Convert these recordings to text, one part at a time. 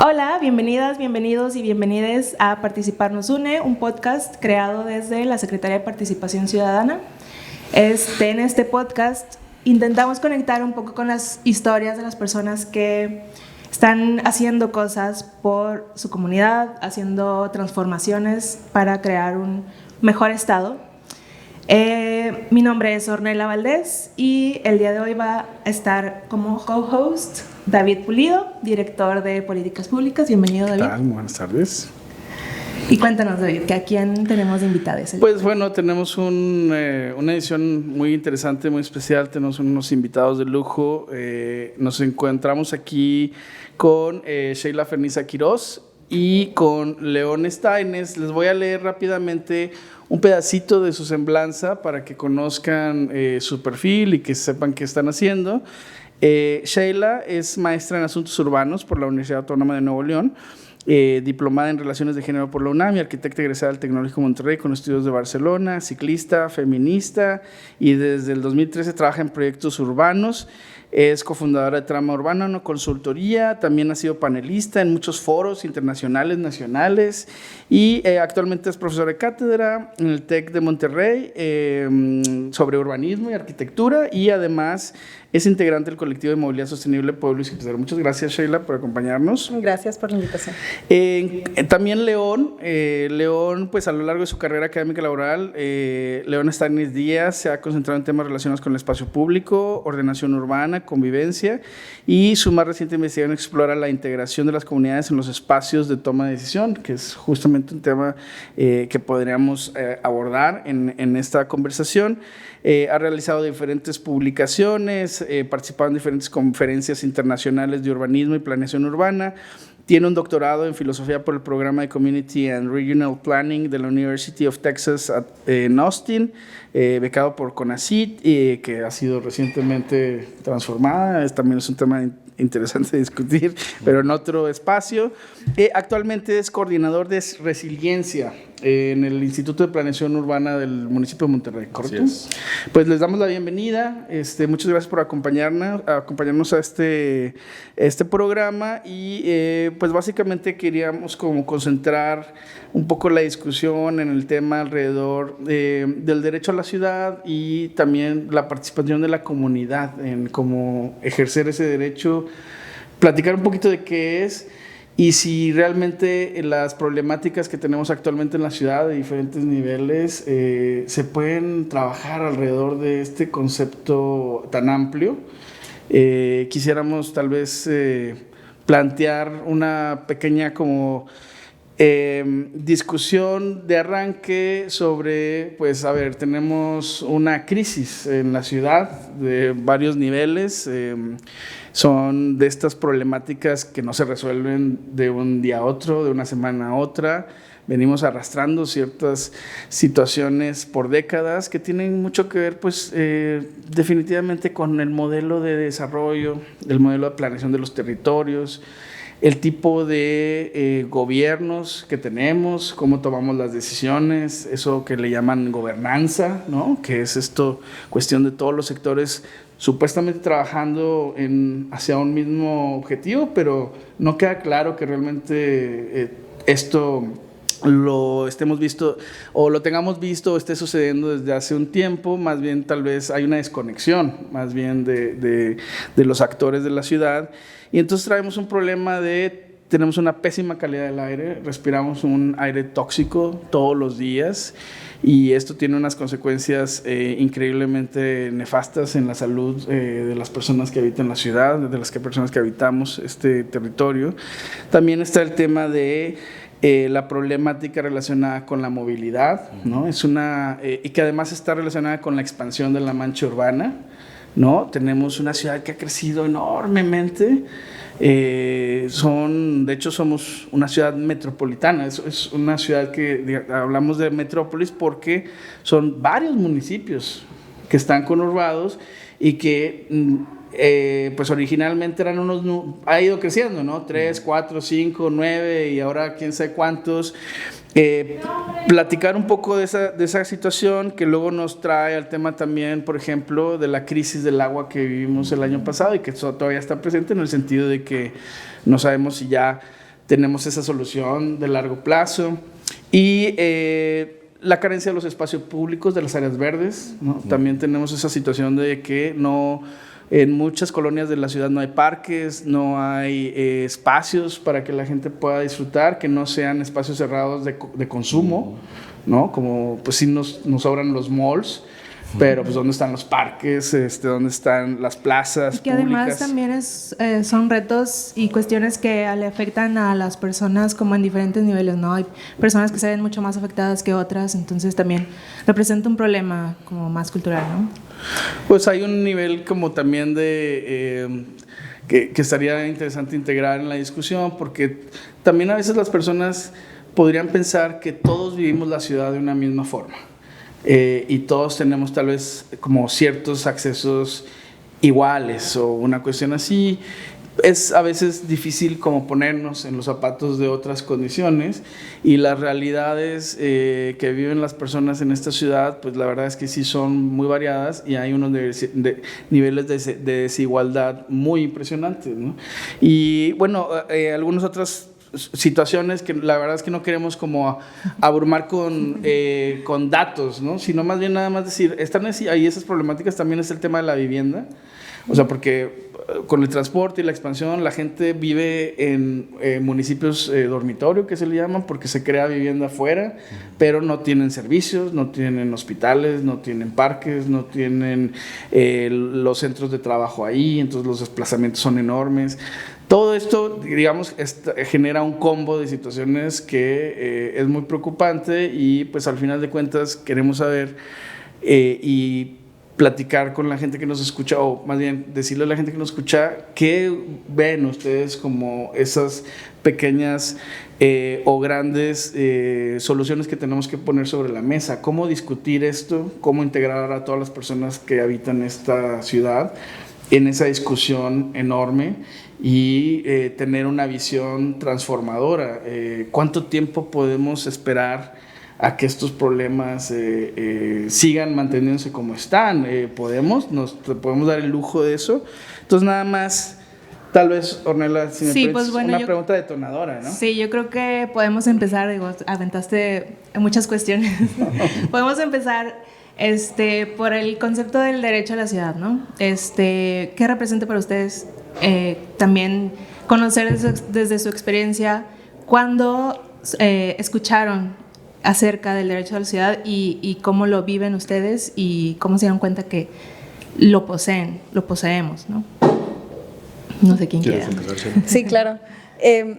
Hola, bienvenidas, bienvenidos y bienvenides a Participar nos une, un podcast creado desde la Secretaría de Participación Ciudadana. En este podcast intentamos conectar un poco con las historias de las personas que están haciendo cosas por su comunidad, haciendo transformaciones para crear un mejor estado. Mi nombre es Ornella Valdés y el día de hoy va a estar como co-host David Pulido, director de Políticas Públicas. Bienvenido, David. ¿Qué tal? Buenas tardes. Y cuéntanos, David, ¿que a quién tenemos de invitados? Pues bueno, tenemos una edición muy interesante, muy especial. Tenemos unos invitados de lujo. Nos encontramos aquí con Sheila Ferniza Quiroz y con León Staines. Les voy a leer rápidamente un pedacito de su semblanza para que conozcan su perfil y que sepan qué están haciendo. Sheila es maestra en Asuntos Urbanos por la Universidad Autónoma de Nuevo León, diplomada en Relaciones de Género por la UNAM y arquitecta egresada del Tecnológico Monterrey con estudios de Barcelona, ciclista, feminista y desde el 2013 trabaja en proyectos urbanos. Es cofundadora de Trama Urbana, una consultoría, también ha sido panelista en muchos foros internacionales, nacionales y actualmente es profesora de cátedra en el TEC de Monterrey sobre urbanismo y arquitectura y además es integrante del colectivo de movilidad sostenible Pueblo y Ciudad. Muchas gracias, Sheila, por acompañarnos. Gracias por la invitación. También León, pues a lo largo de su carrera académica y laboral, León Staines Díaz se ha concentrado en temas relacionados con el espacio público, ordenación urbana, convivencia y su más reciente investigación explora la integración de las comunidades en los espacios de toma de decisión, que es justamente un tema que podríamos abordar en esta conversación. Ha realizado diferentes publicaciones, participado en diferentes conferencias internacionales de urbanismo y planeación urbana. Tiene un doctorado en filosofía por el programa de Community and Regional Planning de la University of Texas en Austin, becado por CONACYT, que ha sido recientemente transformada. También es un tema interesante de discutir, pero en otro espacio. Actualmente es coordinador de resiliencia en el Instituto de Planeación Urbana del municipio de Monterrey, ¿correcto? Pues les damos la bienvenida. Muchas gracias por acompañarnos a este programa y pues básicamente queríamos como concentrar un poco la discusión en el tema alrededor del derecho a la ciudad y también la participación de la comunidad en cómo ejercer ese derecho, platicar un poquito de qué es y si realmente las problemáticas que tenemos actualmente en la ciudad de diferentes niveles se pueden trabajar alrededor de este concepto tan amplio. Quisiéramos tal vez plantear una pequeña como discusión de arranque sobre, pues a ver, tenemos una crisis en la ciudad de varios niveles. Son de estas problemáticas que no se resuelven de un día a otro, de una semana a otra. Venimos arrastrando ciertas situaciones por décadas que tienen mucho que ver, pues, definitivamente con el modelo de desarrollo, el modelo de planeación de los territorios, el tipo de gobiernos que tenemos, cómo tomamos las decisiones, eso que le llaman gobernanza, ¿no? Que es esto, cuestión de todos los sectores supuestamente trabajando hacia un mismo objetivo, pero no queda claro que realmente esto lo estemos visto o lo tengamos visto o esté sucediendo desde hace un tiempo. Más bien tal vez hay una desconexión más bien de los actores de la ciudad y entonces traemos un problema tenemos una pésima calidad del aire, respiramos un aire tóxico todos los días y esto tiene unas consecuencias increíblemente nefastas en la salud de las personas que habitan la ciudad, de las personas que habitamos este territorio. También está el tema de la problemática relacionada con la movilidad, ¿no? Y que además está relacionada con la expansión de la mancha urbana, ¿no? Tenemos una ciudad que ha crecido enormemente. De hecho somos una ciudad metropolitana, es una ciudad que hablamos de metrópolis porque son varios municipios que están conurbados y que pues originalmente eran ha ido creciendo, ¿no? 3, 4, 5, 9 y ahora quién sabe cuántos. Platicar un poco de esa situación que luego nos trae al tema también, por ejemplo, de la crisis del agua que vivimos el año pasado y que todavía está presente en el sentido de que no sabemos si ya tenemos esa solución de largo plazo. Y la carencia de los espacios públicos, de las áreas verdes, ¿no? También tenemos esa situación de que en muchas colonias de la ciudad no hay parques, no hay espacios para que la gente pueda disfrutar, que no sean espacios cerrados de consumo, ¿no? Como pues sí nos sobran los malls, pero pues ¿dónde están los parques? ¿Dónde están las plazas y que públicas? Además también son retos y cuestiones que le afectan a las personas como en diferentes niveles, ¿no? Hay personas que se ven mucho más afectadas que otras, entonces también representa un problema como más cultural, ¿no? Pues hay un nivel como también de que estaría interesante integrar en la discusión, porque también a veces las personas podrían pensar que todos vivimos la ciudad de una misma forma. Y todos tenemos tal vez como ciertos accesos iguales o una cuestión así. Es a veces difícil como ponernos en los zapatos de otras condiciones, y las realidades que viven las personas en esta ciudad, pues la verdad es que sí son muy variadas, y hay unos niveles de desigualdad muy impresionantes, ¿no? Y bueno, algunas otras situaciones que la verdad es que no queremos como abrumar con datos, ¿no? Sino más bien nada más decir, están ahí esas problemáticas. También es el tema de la vivienda, o sea, porque con el transporte y la expansión la gente vive en municipios dormitorio, que se le llaman, porque se crea vivienda afuera, pero no tienen servicios, no tienen hospitales, no tienen parques, no tienen los centros de trabajo ahí, entonces los desplazamientos son enormes. Todo esto, digamos, genera un combo de situaciones que es muy preocupante, y pues al final de cuentas queremos saber y platicar con la gente que nos escucha, o más bien decirle a la gente que nos escucha qué ven ustedes como esas pequeñas o grandes soluciones que tenemos que poner sobre la mesa. Cómo discutir esto, cómo integrar a todas las personas que habitan esta ciudad en esa discusión enorme, y tener una visión transformadora. ¿Cuánto tiempo podemos esperar a que estos problemas sigan manteniéndose como están? ¿Nos podemos dar el lujo de eso? Entonces, nada más, tal vez, Ornella, si me Sí, permites, pues bueno, una pregunta detonadora, ¿no? Sí, yo creo que podemos empezar, aventaste muchas cuestiones. Podemos empezar por el concepto del derecho a la ciudad, ¿no? ¿Qué representa para ustedes también conocer desde su experiencia cuándo escucharon acerca del derecho a la ciudad y cómo lo viven ustedes y cómo se dieron cuenta que lo poseemos, ¿no? No sé quién quiera. Sí, claro.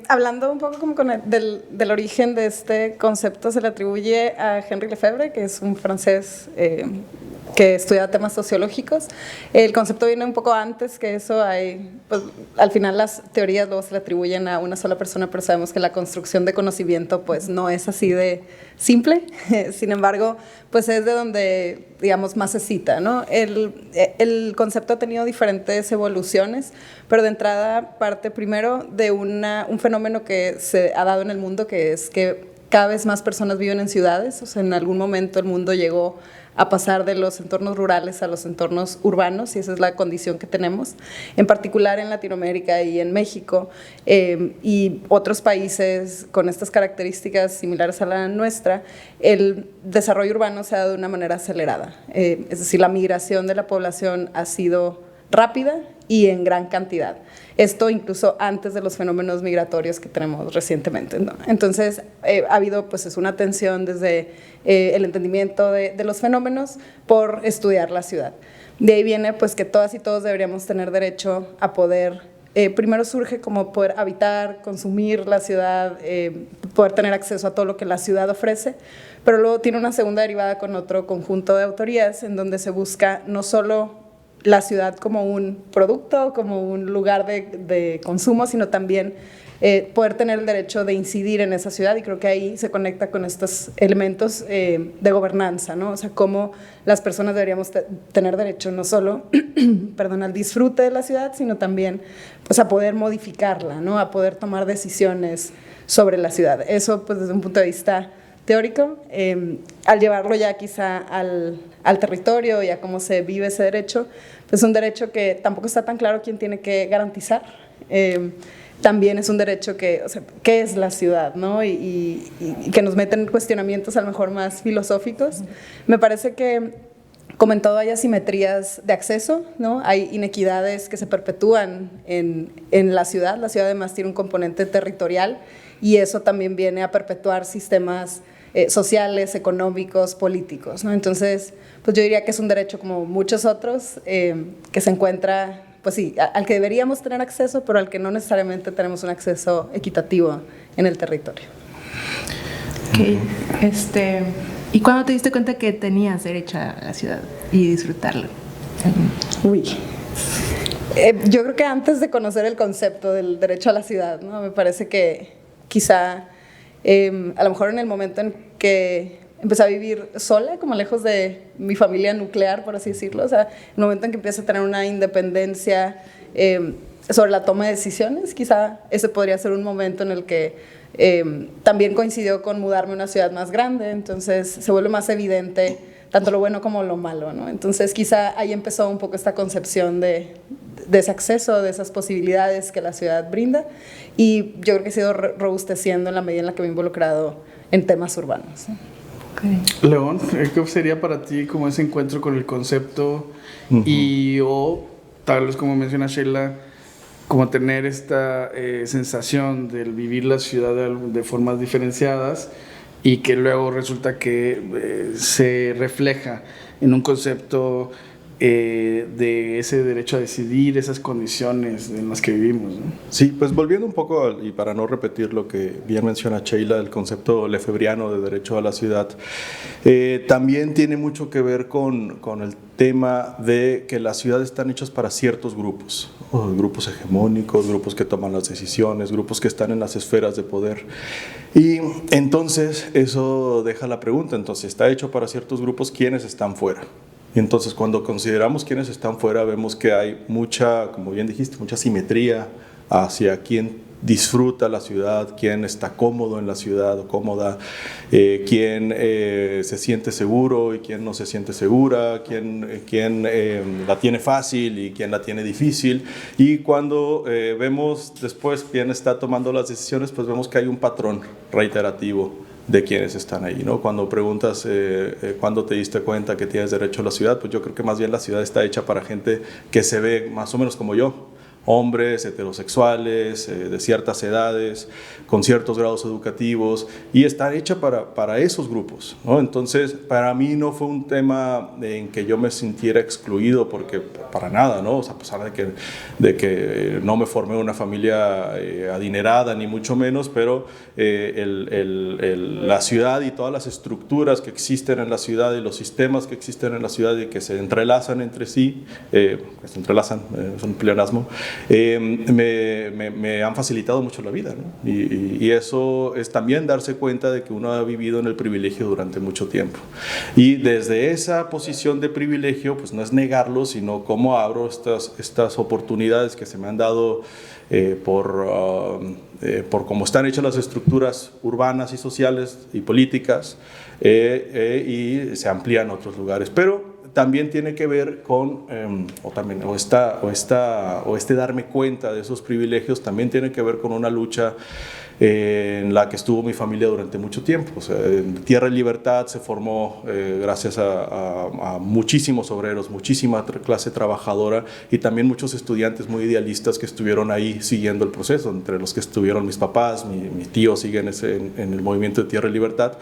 Hablando un poco como del origen de este concepto, se le atribuye a Henri Lefebvre, que es un francés que estudia temas sociológicos. El concepto viene un poco antes que eso. Pues, al final las teorías luego se le atribuyen a una sola persona, pero sabemos que la construcción de conocimiento pues no es así de simple. Sin embargo, pues es de donde, digamos, más se cita, ¿no? El concepto ha tenido diferentes evoluciones, pero de entrada parte primero de un fenómeno que se ha dado en el mundo, que es que cada vez más personas viven en ciudades. O sea, en algún momento el mundo llegó a pasar de los entornos rurales a los entornos urbanos, y esa es la condición que tenemos, en particular en Latinoamérica y en México, y otros países con estas características similares a la nuestra. El desarrollo urbano se ha dado de una manera acelerada, es decir, la migración de la población ha sido rápida y en gran cantidad. Esto incluso antes de los fenómenos migratorios que tenemos recientemente, ¿no? Entonces, ha habido pues una tensión desde el entendimiento de los fenómenos por estudiar la ciudad. De ahí viene pues que todas y todos deberíamos tener derecho a poder, primero surge como poder habitar, consumir la ciudad, poder tener acceso a todo lo que la ciudad ofrece, pero luego tiene una segunda derivada con otro conjunto de autorías en donde se busca no solo la ciudad como un producto, como un lugar de consumo, sino también poder tener el derecho de incidir en esa ciudad, y creo que ahí se conecta con estos elementos de gobernanza, ¿no? O sea, cómo las personas deberíamos tener derecho no solo al disfrute de la ciudad, sino también pues, a poder modificarla, ¿no? A poder tomar decisiones sobre la ciudad. Eso pues desde un punto de vista teórico, al llevarlo ya quizá al territorio y a cómo se vive ese derecho, pues es un derecho que tampoco está tan claro quién tiene que garantizar. también es un derecho que, o sea, ¿qué es la ciudad? ¿No? Y que nos meten cuestionamientos a lo mejor más filosóficos. Me parece que, como en todo, hay asimetrías de acceso, ¿no? Hay inequidades que se perpetúan en la ciudad. La ciudad además tiene un componente territorial y eso también viene a perpetuar sistemas sociales, económicos, políticos, ¿no? Entonces, pues yo diría que es un derecho como muchos otros que se encuentra, pues sí, al que deberíamos tener acceso, pero al que no necesariamente tenemos un acceso equitativo en el territorio. Okay. ¿Y cuándo te diste cuenta que tenías derecho a la ciudad y disfrutarlo? Uy. Yo creo que antes de conocer el concepto del derecho a la ciudad, ¿no? Me parece que quizá a lo mejor en el momento en que empecé a vivir sola, como lejos de mi familia nuclear, por así decirlo, o sea, el momento en que empiezo a tener una independencia sobre la toma de decisiones, quizá ese podría ser un momento en el que también coincidió con mudarme a una ciudad más grande, entonces se vuelve más evidente tanto lo bueno como lo malo, ¿no? Entonces quizá ahí empezó un poco esta concepción de ese acceso, de esas posibilidades que la ciudad brinda, y yo creo que he sido robusteciendo en la medida en la que me he involucrado en temas urbanos. Okay. León, ¿qué sería para ti como ese encuentro con el concepto y o tal vez como menciona Sheila, como tener esta sensación del vivir la ciudad de formas diferenciadas y que luego resulta que se refleja en un concepto de ese derecho a decidir, esas condiciones en las que vivimos, ¿no? Sí, pues volviendo un poco, y para no repetir lo que bien menciona Sheila, el concepto lefebriano de derecho a la ciudad, también tiene mucho que ver con el tema de que las ciudades están hechas para ciertos grupos, grupos hegemónicos, grupos que toman las decisiones, grupos que están en las esferas de poder. Y entonces eso deja la pregunta, entonces está hecho para ciertos grupos, ¿quiénes están fuera? Y entonces cuando consideramos quiénes están fuera, vemos que hay mucha, como bien dijiste, mucha simetría hacia quién disfruta la ciudad, quién está cómodo en la ciudad o cómoda, quién se siente seguro y quién no se siente segura, quién la tiene fácil y quién la tiene difícil. Y cuando vemos después quién está tomando las decisiones, pues vemos que hay un patrón reiterativo de quienes están ahí, ¿no? Cuando preguntas ¿cuándo te diste cuenta que tienes derecho a la ciudad? Pues yo creo que más bien la ciudad está hecha para gente que se ve más o menos como yo, hombres heterosexuales, de ciertas edades, con ciertos grados educativos, y está hecha para esos grupos, ¿no? Entonces, para mí no fue un tema en que yo me sintiera excluido, porque para nada, ¿no? O sea, a pesar de que no me formé en una familia adinerada, ni mucho menos, pero la ciudad y todas las estructuras que existen en la ciudad y los sistemas que existen en la ciudad y que se entrelazan entre sí, es un pleonasmo, me han facilitado mucho la vida, ¿no? Y eso es también darse cuenta de que uno ha vivido en el privilegio durante mucho tiempo. Y desde esa posición de privilegio, pues no es negarlo, sino cómo abro estas oportunidades que se me han dado por cómo están hechas las estructuras urbanas y sociales y políticas, y se amplían a otros lugares. Pero también tiene que ver con, este darme cuenta de esos privilegios, también tiene que ver con una lucha en la que estuvo mi familia durante mucho tiempo. O sea, en Tierra y Libertad se formó gracias a muchísimos obreros, muchísima clase trabajadora y también muchos estudiantes muy idealistas que estuvieron ahí siguiendo el proceso, entre los que estuvieron mis papás, mis tíos siguen en el movimiento de Tierra y Libertad,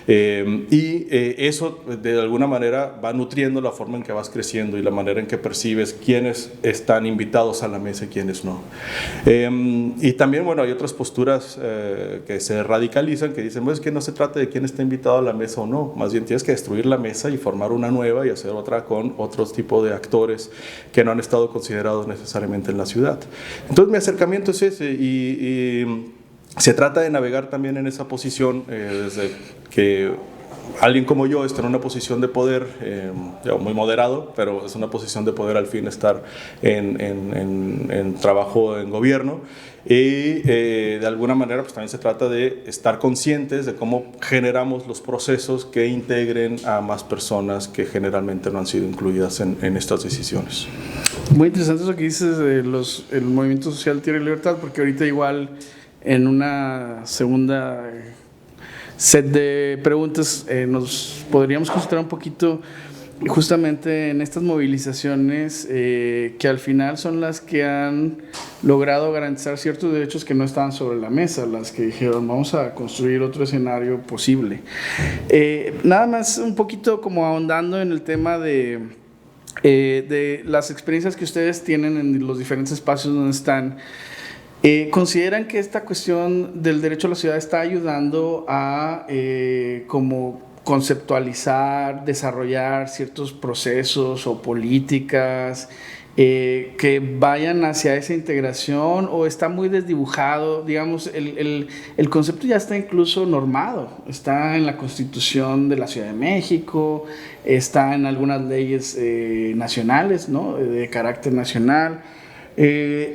eso de alguna manera va nutriendo la forma en que vas creciendo y la manera en que percibes quiénes están invitados a la mesa y quiénes no. Y también, bueno, hay otras posturas que se radicalizan, que dicen, pues es que no se trata de quién está invitado a la mesa o no, más bien tienes que destruir la mesa y formar una nueva y hacer otra con otros tipos de actores que no han estado considerados necesariamente en la ciudad. Entonces mi acercamiento es ese y se trata de navegar también en esa posición desde que alguien como yo está en una posición de poder, muy moderado, pero es una posición de poder al fin estar en trabajo en gobierno. Y de alguna manera pues también se trata de estar conscientes de cómo generamos los procesos que integren a más personas que generalmente no han sido incluidas en estas decisiones. Muy interesante eso que dices de el movimiento social Tierra y Libertad, porque ahorita igual en una segunda set de preguntas nos podríamos concentrar un poquito justamente en estas movilizaciones que al final son las que han logrado garantizar ciertos derechos que no estaban sobre la mesa, las que dijeron vamos a construir otro escenario posible. Nada más un poquito como ahondando en el tema de las experiencias que ustedes tienen en los diferentes espacios donde están. ¿Consideran que esta cuestión del derecho a la ciudad está ayudando a como conceptualizar, desarrollar ciertos procesos o políticas que vayan hacia esa integración, o está muy desdibujado? Digamos, el concepto ya está incluso normado, está en la Constitución de la Ciudad de México, está en algunas leyes nacionales, ¿no?, de carácter nacional.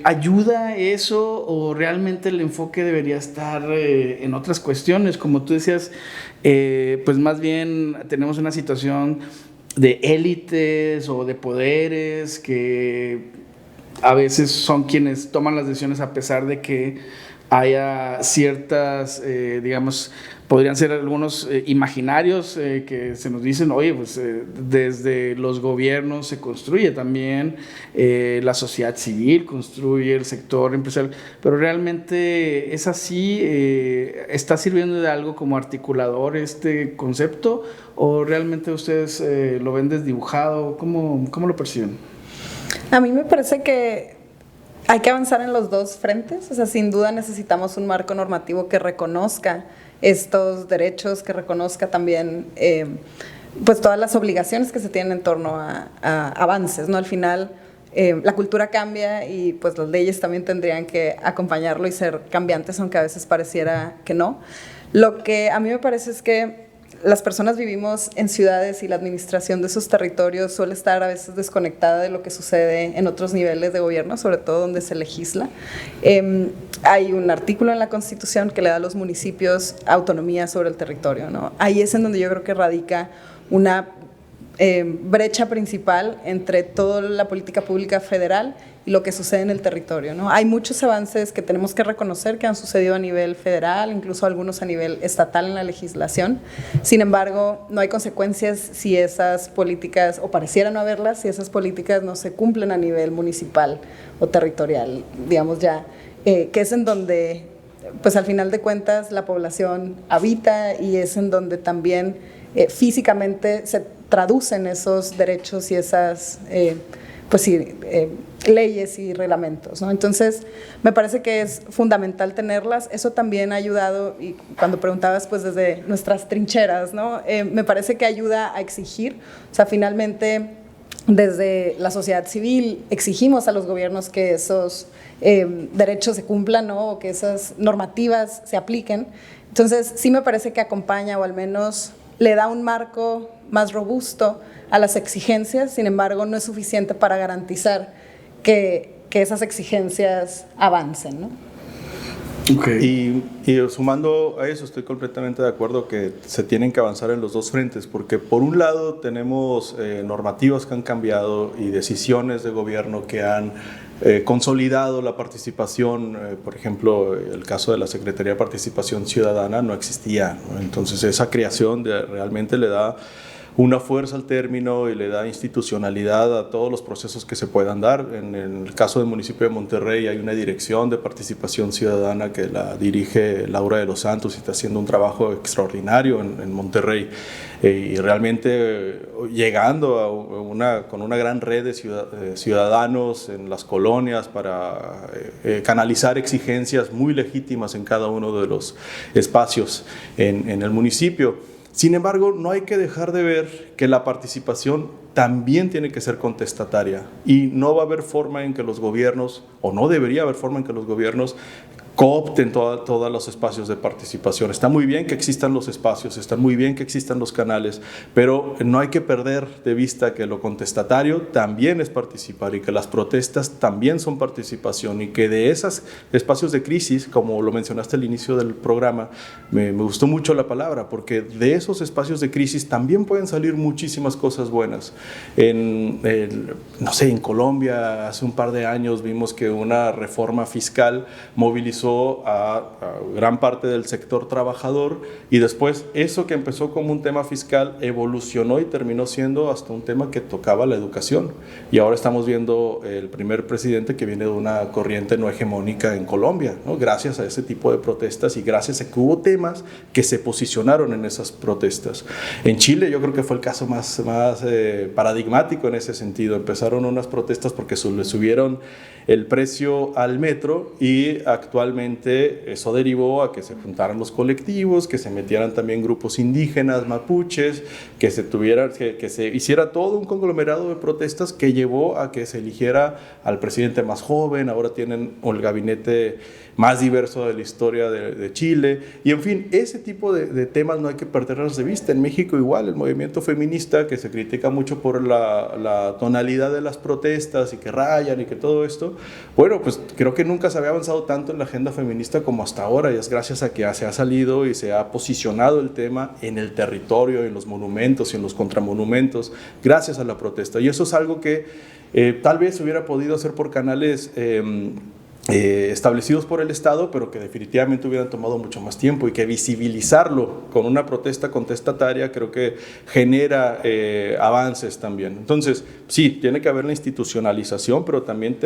¿Ayuda eso o realmente el enfoque debería estar en otras cuestiones? Como tú decías, pues más bien tenemos una situación de élites o de poderes que a veces son quienes toman las decisiones a pesar de que haya ciertas, digamos, podrían ser algunos imaginarios que se nos dicen, oye, pues desde los gobiernos se construye también, la sociedad civil construye, el sector empresarial, pero realmente es así, ¿está sirviendo de algo como articulador este concepto o realmente ustedes lo ven desdibujado? ¿Cómo lo perciben? A mí me parece que hay que avanzar en los dos frentes, o sea, sin duda necesitamos un marco normativo que reconozca estos derechos, que reconozca también pues todas las obligaciones que se tienen en torno a avances, ¿no? Al final la cultura cambia y pues las leyes también tendrían que acompañarlo y ser cambiantes, aunque a veces pareciera que no. Lo que a mí me parece es que las personas vivimos en ciudades y la administración de esos territorios suele estar a veces desconectada de lo que sucede en otros niveles de gobierno, sobre todo donde se legisla. Hay un artículo en la Constitución que le da a los municipios autonomía sobre el territorio, ¿no? Ahí es en donde yo creo que radica una brecha principal entre toda la política pública federal y lo que sucede en el territorio, ¿no? Hay muchos avances que tenemos que reconocer que han sucedido a nivel federal, incluso algunos a nivel estatal en la legislación. Sin embargo, no hay consecuencias si esas políticas, o pareciera no haberlas, si esas políticas no se cumplen a nivel municipal o territorial, digamos ya, que es en donde, pues al final de cuentas, la población habita y es en donde también físicamente se traducen esos derechos y esas leyes y reglamentos, ¿no? Entonces, me parece que es fundamental tenerlas. Eso también ha ayudado, y cuando preguntabas, pues desde nuestras trincheras, ¿no? Me parece que ayuda a exigir, o sea, finalmente, desde la sociedad civil exigimos a los gobiernos que esos derechos se cumplan, ¿no? O que esas normativas se apliquen. Entonces, sí me parece que acompaña, o al menos le da un marco más robusto a las exigencias. Sin embargo, no es suficiente para garantizar que esas exigencias avancen, ¿no? Okay. Y sumando a eso, estoy completamente de acuerdo que se tienen que avanzar en los dos frentes, porque por un lado tenemos normativas que han cambiado y decisiones de gobierno que han consolidado la participación. Por ejemplo, el caso de la Secretaría de Participación Ciudadana no existía, ¿no? Entonces esa creación realmente le da una fuerza al término y le da institucionalidad a todos los procesos que se puedan dar. En el caso del municipio de Monterrey hay una dirección de participación ciudadana que la dirige Laura de los Santos y está haciendo un trabajo extraordinario en Monterrey, y realmente llegando con una gran red de ciudadanos en las colonias para canalizar exigencias muy legítimas en cada uno de los espacios en el municipio. Sin embargo, no hay que dejar de ver que la participación también tiene que ser contestataria, y no va a haber forma en que los gobiernos, o no debería haber forma en que los gobiernos coopten todos los espacios de participación. Está muy bien que existan los espacios, está muy bien que existan los canales, pero no hay que perder de vista que lo contestatario también es participar y que las protestas también son participación y que de esos espacios de crisis, como lo mencionaste al inicio del programa, me gustó mucho la palabra, porque de esos espacios de crisis también pueden salir muchísimas cosas buenas. No sé, en Colombia hace un par de años vimos que una reforma fiscal movilizó a gran parte del sector trabajador y después eso que empezó como un tema fiscal evolucionó y terminó siendo hasta un tema que tocaba la educación. Y ahora estamos viendo el primer presidente que viene de una corriente no hegemónica en Colombia, ¿no? Gracias a ese tipo de protestas y gracias a que hubo temas que se posicionaron en esas protestas. En Chile yo creo que fue el caso más paradigmático en ese sentido. Empezaron unas protestas porque le subieron el precio al metro y actualmente eso derivó a que se juntaran los colectivos, que se metieran también grupos indígenas, mapuches, que se hiciera todo un conglomerado de protestas que llevó a que se eligiera al presidente más joven. Ahora tienen el gabinete más diverso de la historia de Chile, y en fin, ese tipo de temas no hay que perderlos de vista. En México igual, el movimiento feminista, que se critica mucho por la tonalidad de las protestas y que rayan y que todo esto, bueno, pues creo que nunca se había avanzado tanto en la agenda feminista como hasta ahora, y es gracias a que se ha salido y se ha posicionado el tema en el territorio, en los monumentos y en los contramonumentos, gracias a la protesta, y eso es algo que tal vez se hubiera podido hacer por canales establecidos por el Estado, pero que definitivamente hubieran tomado mucho más tiempo, y que visibilizarlo con una protesta contestataria creo que genera avances también. Entonces, sí, tiene que haber la institucionalización, pero también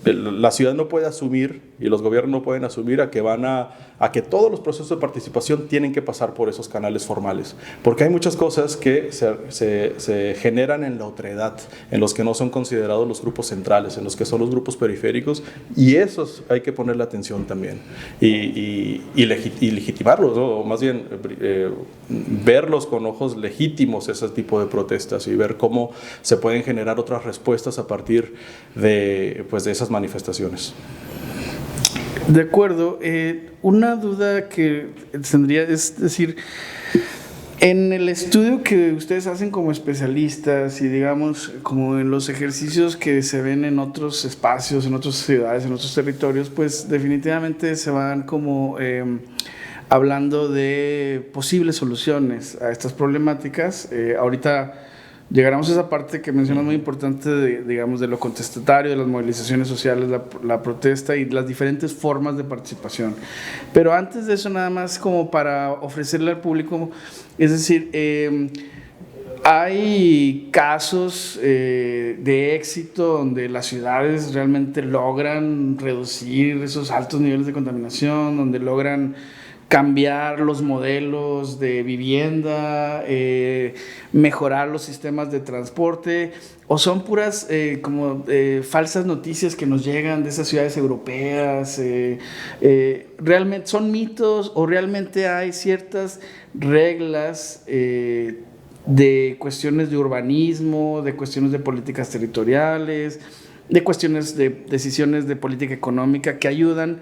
la ciudad no puede asumir y los gobiernos no pueden asumir a que todos los procesos de participación tienen que pasar por esos canales formales, porque hay muchas cosas que se generan en la otredad, en los que no son considerados los grupos centrales, en los que son los grupos periféricos, y esos hay que ponerle atención también y legitimarlos, ¿no? O más bien verlos con ojos legítimos, ese tipo de protestas, y ver cómo se pueden generar otras respuestas a partir de esas manifestaciones. De acuerdo. Una duda que tendría es decir, en el estudio que ustedes hacen como especialistas y digamos como en los ejercicios que se ven en otros espacios, en otras ciudades, en otros territorios, pues definitivamente se van como hablando de posibles soluciones a estas problemáticas. Ahorita llegaremos a esa parte que mencionas muy importante digamos, de lo contestatario, de las movilizaciones sociales, la protesta y las diferentes formas de participación. Pero antes de eso, nada más como para ofrecerle al público, es decir, hay casos de éxito donde las ciudades realmente logran reducir esos altos niveles de contaminación, donde logran cambiar los modelos de vivienda, mejorar los sistemas de transporte, o son puras falsas noticias que nos llegan de esas ciudades europeas. ¿Realmente son mitos o realmente hay ciertas reglas de cuestiones de urbanismo, de cuestiones de políticas territoriales, de cuestiones de decisiones de política económica que ayudan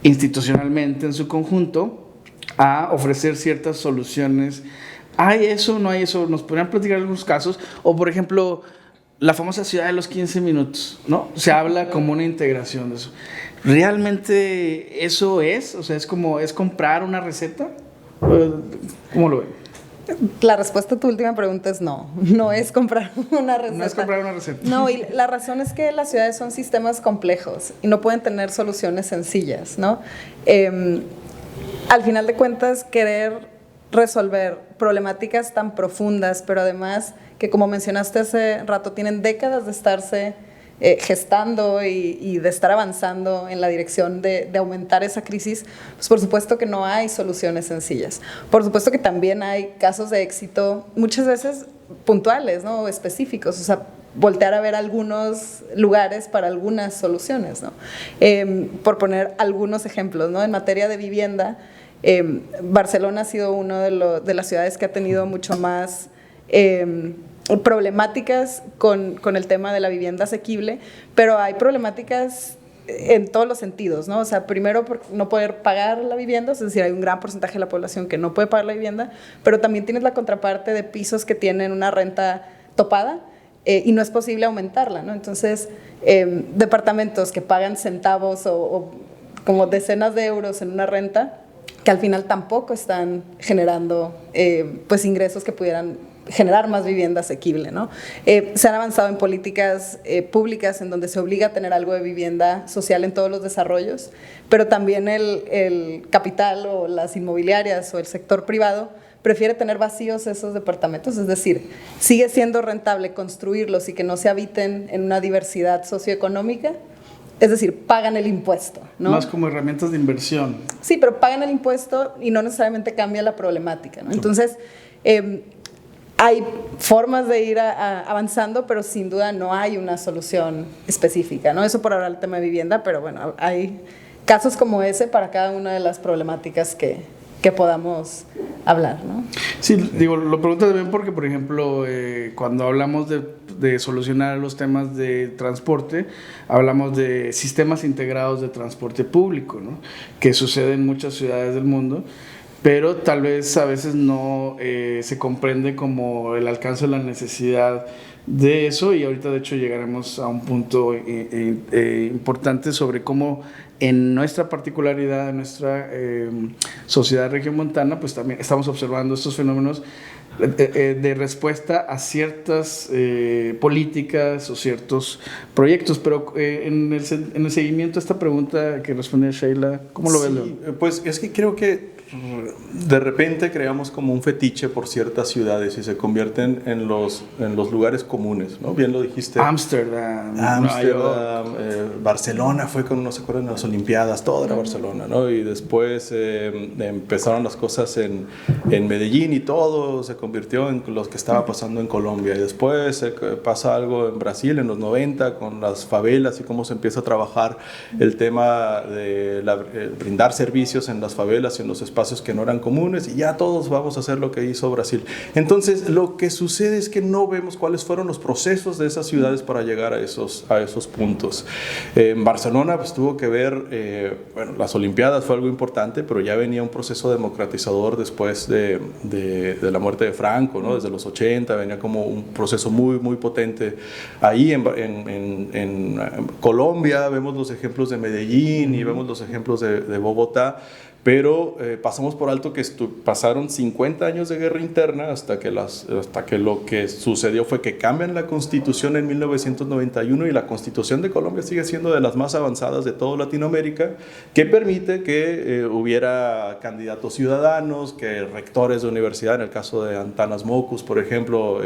institucionalmente en su conjunto a ofrecer ciertas soluciones? ¿Hay eso? ¿No hay eso? ¿Nos podrían platicar algunos casos? O por ejemplo, la famosa ciudad de los 15 minutos, ¿no? Se habla como una integración de eso. ¿Realmente eso es? O sea, ¿es comprar una receta? ¿Cómo lo ven? La respuesta a tu última pregunta es no, no es comprar una receta. No es comprar una receta. No, y la razón es que las ciudades son sistemas complejos y no pueden tener soluciones sencillas, ¿no? Al final de cuentas, querer resolver problemáticas tan profundas, pero además que, como mencionaste hace rato, tienen décadas de estarse gestando y de estar avanzando en la dirección de aumentar esa crisis, pues por supuesto que no hay soluciones sencillas. Por supuesto que también hay casos de éxito, muchas veces puntuales, ¿no? O específicos, o sea, voltear a ver algunos lugares para algunas soluciones, ¿no? Por poner algunos ejemplos, ¿no? En materia de vivienda, Barcelona ha sido una de las ciudades que ha tenido mucho más problemáticas con el tema de la vivienda asequible, pero hay problemáticas en todos los sentidos, ¿no? O sea, primero por no poder pagar la vivienda, es decir, hay un gran porcentaje de la población que no puede pagar la vivienda, pero también tienes la contraparte de pisos que tienen una renta topada y no es posible aumentarla, ¿no? Entonces, departamentos que pagan centavos o como decenas de euros en una renta, que al final tampoco están generando pues ingresos que pudieran generar más vivienda asequible, ¿no? Se han avanzado en políticas públicas en donde se obliga a tener algo de vivienda social en todos los desarrollos, pero también el capital o las inmobiliarias o el sector privado prefiere tener vacíos esos departamentos, es decir, sigue siendo rentable construirlos y que no se habiten en una diversidad socioeconómica. Es decir, pagan el impuesto, ¿no? Más como herramientas de inversión. Sí, pero pagan el impuesto y no necesariamente cambia la problemática, ¿no? Entonces, hay formas de ir avanzando, pero sin duda no hay una solución específica, ¿no? Eso por ahora el tema de vivienda, pero bueno, hay casos como ese para cada una de las problemáticas que podamos hablar, ¿no? Sí, digo, lo pregunto también porque, por ejemplo, cuando hablamos de solucionar los temas de transporte, hablamos de sistemas integrados de transporte público, ¿no? Que sucede en muchas ciudades del mundo, pero tal vez a veces no se comprende como el alcance de la necesidad de eso, y ahorita de hecho llegaremos a un punto importante sobre cómo en nuestra particularidad, en nuestra sociedad regiomontana, pues también estamos observando estos fenómenos de respuesta a ciertas políticas o ciertos proyectos. Pero en el seguimiento a esta pregunta que responde Sheila, ¿cómo lo ves, León? Pues es que creo que de repente creamos como un fetiche por ciertas ciudades y se convierten en los lugares comunes, ¿no? Bien lo dijiste. Ámsterdam, Barcelona fue con, no se acuerdan, de las Olimpiadas, todo era Barcelona, ¿no? Y después empezaron las cosas en Medellín y todo se convirtió en lo que estaba pasando en Colombia. Y después pasa algo en Brasil en los 90 con las favelas y cómo se empieza a trabajar el tema de brindar servicios en las favelas y en los espacios que no eran comunes, y ya todos vamos a hacer lo que hizo Brasil. Entonces, lo que sucede es que no vemos cuáles fueron los procesos de esas ciudades para llegar a esos puntos. En Barcelona, pues tuvo que ver, bueno, las Olimpiadas fue algo importante, pero ya venía un proceso democratizador después de la muerte de Franco, ¿no? Desde los 80 venía como un proceso muy, muy potente. Ahí en Colombia vemos los ejemplos de Medellín y vemos los ejemplos de Bogotá. Pero pasamos por alto que pasaron 50 años de guerra interna hasta que lo que sucedió fue que cambian la Constitución en 1991, y la Constitución de Colombia sigue siendo de las más avanzadas de toda Latinoamérica, que permite que hubiera candidatos ciudadanos, que rectores de universidad, en el caso de Antanas Mockus, por ejemplo,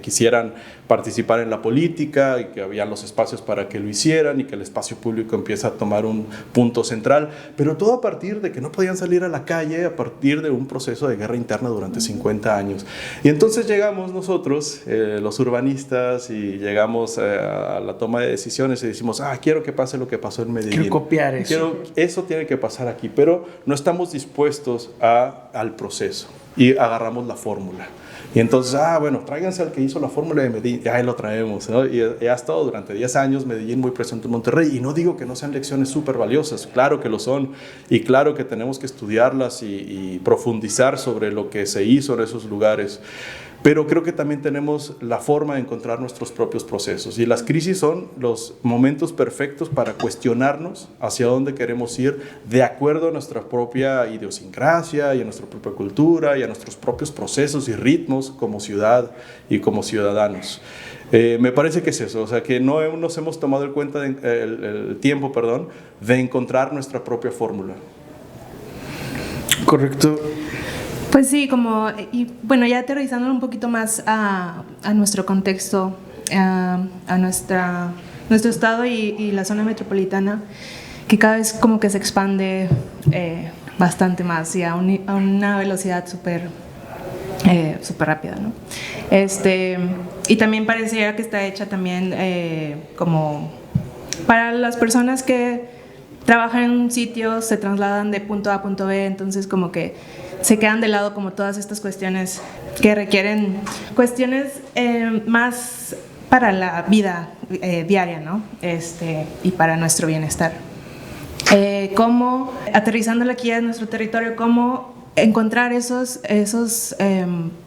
quisieran participar en la política, y que habían los espacios para que lo hicieran, y que el espacio público empieza a tomar un punto central, pero todo a partir de que no podían salir a la calle a partir de un proceso de guerra interna durante 50 años. Y entonces llegamos nosotros, los urbanistas, y llegamos a la toma de decisiones y decimos, quiero que pase lo que pasó en Medellín. Quiero copiar eso. Eso tiene que pasar aquí, pero no estamos dispuestos al proceso y agarramos la fórmula. Y entonces, bueno, tráiganse al que hizo la fórmula de Medellín, y ahí lo traemos, ¿no? Y ha estado durante 10 años Medellín muy presente en Monterrey, y no digo que no sean lecciones súper valiosas, claro que lo son, y claro que tenemos que estudiarlas y profundizar sobre lo que se hizo en esos lugares. Pero creo que también tenemos la forma de encontrar nuestros propios procesos, y las crisis son los momentos perfectos para cuestionarnos hacia dónde queremos ir de acuerdo a nuestra propia idiosincrasia y a nuestra propia cultura y a nuestros propios procesos y ritmos como ciudad y como ciudadanos. Me parece que es eso, o sea, que no nos hemos tomado el tiempo de encontrar nuestra propia fórmula. Correcto. Pues sí, y bueno, ya aterrizándolo un poquito más a nuestro contexto, a nuestro estado y la zona metropolitana, que cada vez como que se expande bastante más y a una velocidad súper rápida, ¿no? Y también pareciera que está hecha también como para las personas que trabajan en un sitio, se trasladan de punto A a punto B, entonces como que se quedan de lado como todas estas cuestiones que requieren cuestiones más para la vida diaria, ¿no? Y para nuestro bienestar. Cómo, aterrizándolo aquí a nuestro territorio, cómo encontrar esos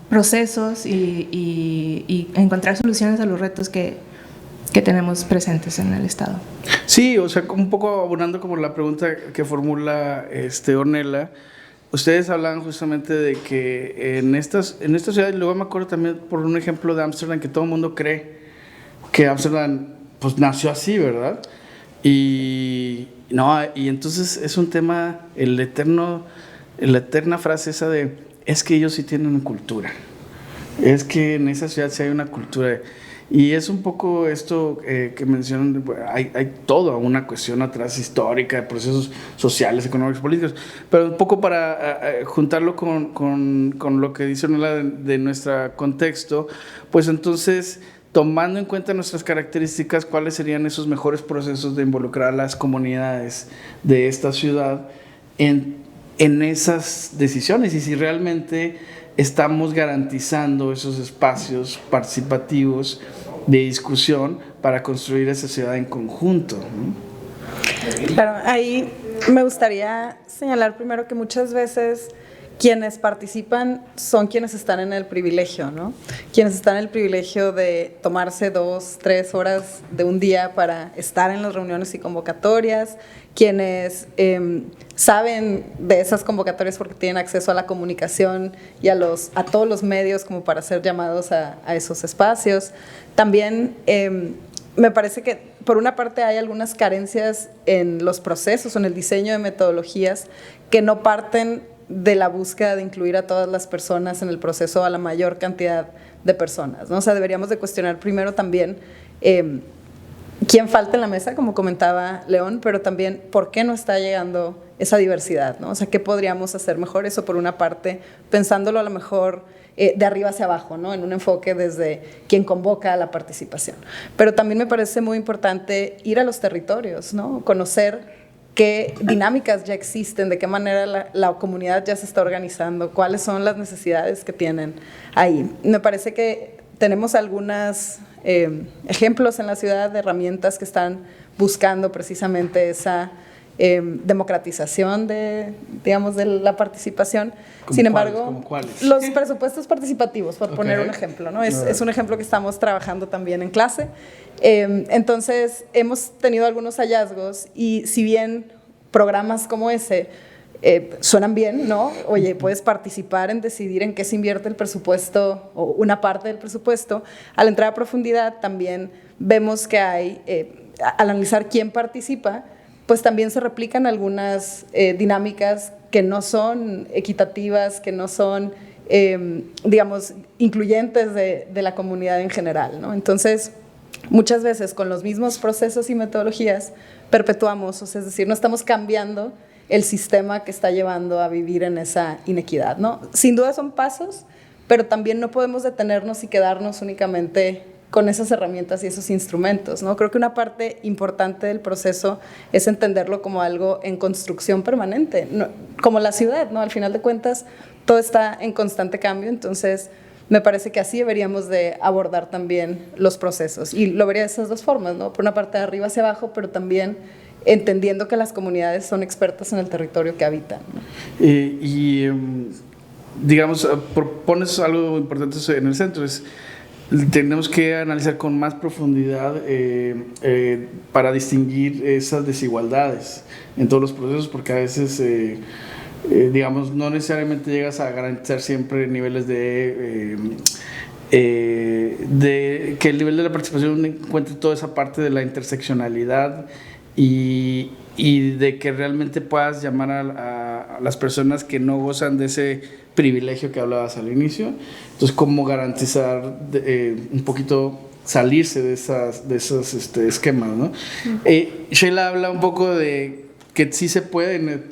procesos y encontrar soluciones a los retos que tenemos presentes en el Estado. Sí, o sea, un poco abonando como la pregunta que formula Ornella. Ustedes hablan justamente de que en esta ciudad, y luego me acuerdo también por un ejemplo de Ámsterdam, que todo el mundo cree que Ámsterdam pues nació así, ¿verdad? Y entonces es un tema, la eterna frase esa de, es que ellos sí tienen cultura, es que en esa ciudad sí hay una cultura. Y es un poco esto que mencionan, hay toda una cuestión atrás histórica, de procesos sociales, económicos, políticos, pero un poco para juntarlo con lo que dice Ornella de nuestro contexto, pues entonces, tomando en cuenta nuestras características, ¿cuáles serían esos mejores procesos de involucrar a las comunidades de esta ciudad en esas decisiones? Y si realmente estamos garantizando esos espacios participativos de discusión para construir esa ciudad en conjunto, ¿no? Claro, ahí me gustaría señalar primero que muchas veces quienes participan son quienes están en el privilegio, ¿no? Quienes están en el privilegio de tomarse 2, 3 horas de un día para estar en las reuniones y convocatorias, quienes saben de esas convocatorias porque tienen acceso a la comunicación y a todos los medios como para ser llamados a esos espacios. También me parece que por una parte hay algunas carencias en los procesos, en el diseño de metodologías que no parten de la búsqueda de incluir a todas las personas en el proceso, a la mayor cantidad de personas, ¿no? O sea, deberíamos de cuestionar primero también quién falta en la mesa, como comentaba León, pero también por qué no está llegando esa diversidad, ¿no? O sea, ¿qué podríamos hacer mejor? Eso por una parte, pensándolo a lo mejor de arriba hacia abajo, ¿no? En un enfoque desde quien convoca a la participación. Pero también me parece muy importante ir a los territorios, ¿no? Conocer qué dinámicas ya existen, de qué manera la comunidad ya se está organizando, cuáles son las necesidades que tienen ahí. Me parece que tenemos algunos ejemplos en la ciudad de herramientas que están buscando precisamente esa democratización de la participación. Sin embargo, los presupuestos participativos, por poner un ejemplo, ¿no? Es un ejemplo que estamos trabajando también en clase. Entonces, hemos tenido algunos hallazgos y si bien programas como ese suenan bien, ¿no? Oye, puedes participar en decidir en qué se invierte el presupuesto o una parte del presupuesto. Al entrar a profundidad también vemos que hay, al analizar quién participa, pues también se replican algunas dinámicas que no son equitativas, que no son, digamos, incluyentes de la comunidad en general, ¿no? Entonces, muchas veces con los mismos procesos y metodologías perpetuamos, o sea, es decir, no estamos cambiando el sistema que está llevando a vivir en esa inequidad, ¿no? Sin duda son pasos, pero también no podemos detenernos y quedarnos únicamente con esas herramientas y esos instrumentos, ¿no? Creo que una parte importante del proceso es entenderlo como algo en construcción permanente, ¿no? Como la ciudad, ¿no? Al final de cuentas, todo está en constante cambio, entonces me parece que así deberíamos de abordar también los procesos. Y lo vería de esas dos formas, ¿no? Por una parte de arriba hacia abajo, pero también entendiendo que las comunidades son expertas en el territorio que habitan, ¿no? Digamos, propones algo importante en el centro, tenemos que analizar con más profundidad para distinguir esas desigualdades en todos los procesos, porque a veces, digamos, no necesariamente llegas a garantizar siempre niveles de que el nivel de la participación encuentre toda esa parte de la interseccionalidad y de que realmente puedas llamar a las personas que no gozan de ese privilegio que hablabas al inicio. Entonces, ¿cómo garantizar un poquito salirse de esos esquemas, ¿no? Sheila habla un poco de que sí se pueden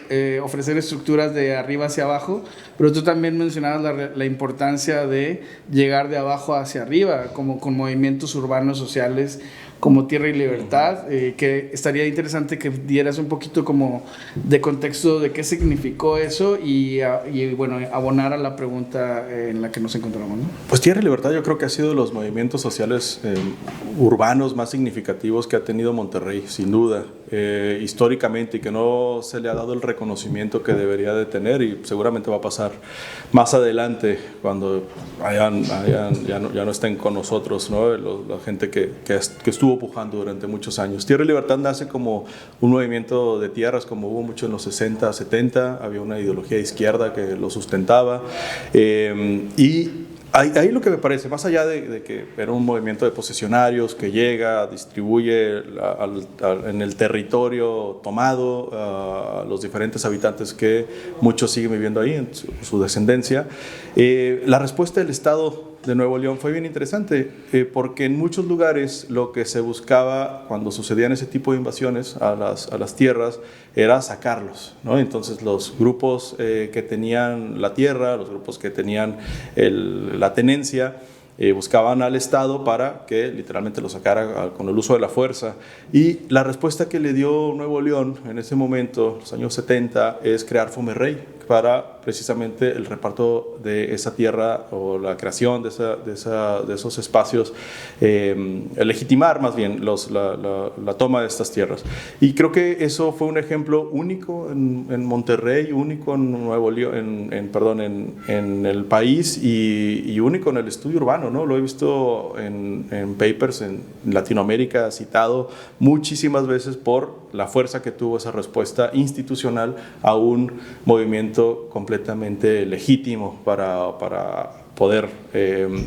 ofrecer estructuras de arriba hacia abajo, pero tú también mencionabas la importancia de llegar de abajo hacia arriba, como con movimientos urbanos sociales como Tierra y Libertad, que estaría interesante que dieras un poquito como de contexto de qué significó eso y bueno, abonar a la pregunta en la que nos encontramos, ¿no? Pues Tierra y Libertad yo creo que ha sido de los movimientos sociales urbanos más significativos que ha tenido Monterrey, sin duda, históricamente, y que no se le ha dado el reconocimiento que debería de tener, y seguramente va a pasar más adelante cuando ya no estén con nosotros, ¿no? La gente que estuvo pujando durante muchos años. Tierra y Libertad nace como un movimiento de tierras, como hubo mucho en los 60, 70, había una ideología de izquierda que lo sustentaba, y ahí lo que me parece, más allá de que era un movimiento de posesionarios que llega, distribuye en el territorio tomado a los diferentes habitantes que muchos siguen viviendo ahí, en su descendencia, la respuesta del Estado de Nuevo León fue bien interesante, porque en muchos lugares lo que se buscaba cuando sucedían ese tipo de invasiones a las tierras era sacarlos, ¿no? Entonces los grupos que tenían la tierra, los grupos que tenían la tenencia, buscaban al Estado para que literalmente lo sacara con el uso de la fuerza. Y la respuesta que le dio Nuevo León en ese momento, los años 70, es crear Fomerrey para precisamente el reparto de esa tierra o la creación de esos espacios, legitimar más bien la toma de estas tierras. Y creo que eso fue un ejemplo único en Monterrey, único en Nuevo León, en el país, y único en el estudio urbano, ¿no? Lo he visto en papers en Latinoamérica, citado muchísimas veces por la fuerza que tuvo esa respuesta institucional a un movimiento completamente legítimo para poder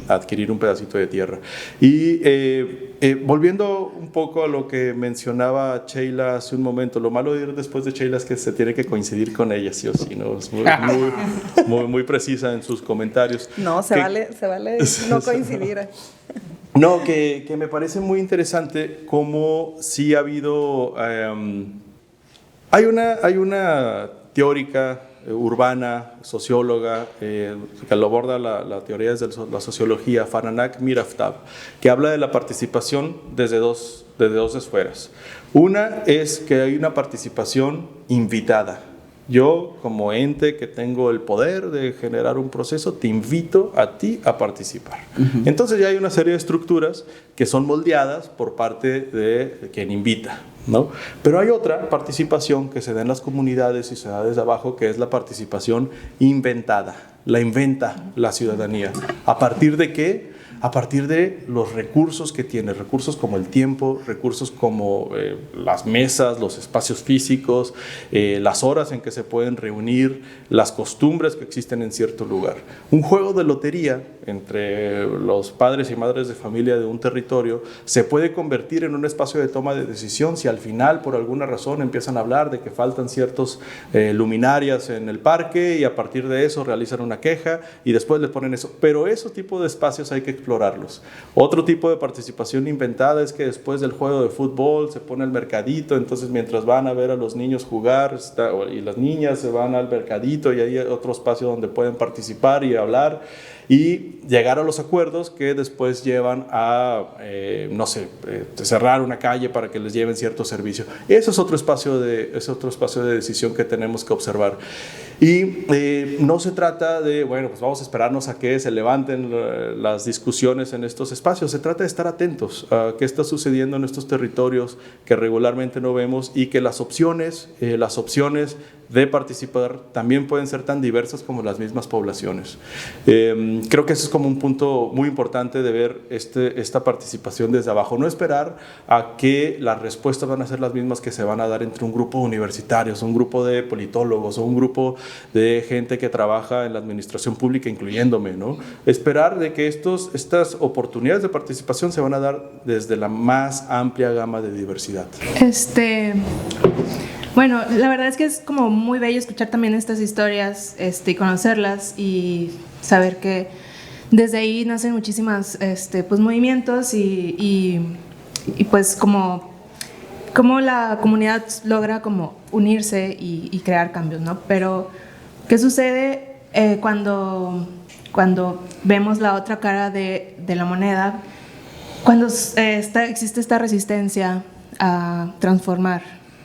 adquirir un pedacito de tierra. Y volviendo un poco a lo que mencionaba Sheila hace un momento, lo malo de ir después de Sheila es que se tiene que coincidir con ella, sí o sí, ¿no? Es muy precisa en sus comentarios. No, se vale no coincidir. No, que me parece muy interesante cómo sí ha habido... hay una teórica urbana, socióloga, que lo aborda la teoría desde la sociología, Fananak Miraftab, que habla de la participación desde dos esferas. Una es que hay una participación invitada. Yo, como ente que tengo el poder de generar un proceso, te invito a ti a participar. Entonces ya hay una serie de estructuras que son moldeadas por parte de quien invita, ¿no? Pero hay otra participación que se da en las comunidades y se da desde abajo, que es la participación inventada. La inventa la ciudadanía. ¿A partir de qué? A partir de los recursos que tiene, recursos como el tiempo, recursos como las mesas, los espacios físicos, las horas en que se pueden reunir, las costumbres que existen en cierto lugar. Un juego de lotería entre los padres y madres de familia de un territorio se puede convertir en un espacio de toma de decisión si al final, por alguna razón, empiezan a hablar de que faltan ciertos luminarias en el parque, y a partir de eso realizan una queja y después le ponen eso. Pero esos tipos de espacios hay que explorarlos. Otro tipo de participación inventada es que después del juego de fútbol se pone el mercadito, entonces mientras van a ver a los niños jugar y las niñas se van al mercadito, y hay otro espacio donde pueden participar y hablar y llegar a los acuerdos que después llevan a, cerrar una calle para que les lleven cierto servicio. Ese es otro espacio de decisión que tenemos que observar. Y no se trata de, bueno, pues vamos a esperarnos a que se levanten las discusiones en estos espacios. Se trata de estar atentos a qué está sucediendo en estos territorios que regularmente no vemos, y que las opciones de participar también pueden ser tan diversas como las mismas poblaciones. Creo que ese es como un punto muy importante de ver esta participación desde abajo. No esperar a que las respuestas van a ser las mismas que se van a dar entre un grupo de universitarios, un grupo de politólogos o un grupo de gente que trabaja en la administración pública, incluyéndome, ¿no? Esperar de que estas oportunidades de participación se van a dar desde la más amplia gama de diversidad. Bueno, la verdad es que es como muy bello escuchar también estas historias y conocerlas, y saber que desde ahí nacen muchísimas pues movimientos y pues como cómo la comunidad logra como unirse y crear cambios, ¿no? Pero, ¿qué sucede cuando vemos la otra cara de la moneda? Cuando existe esta resistencia a transformar,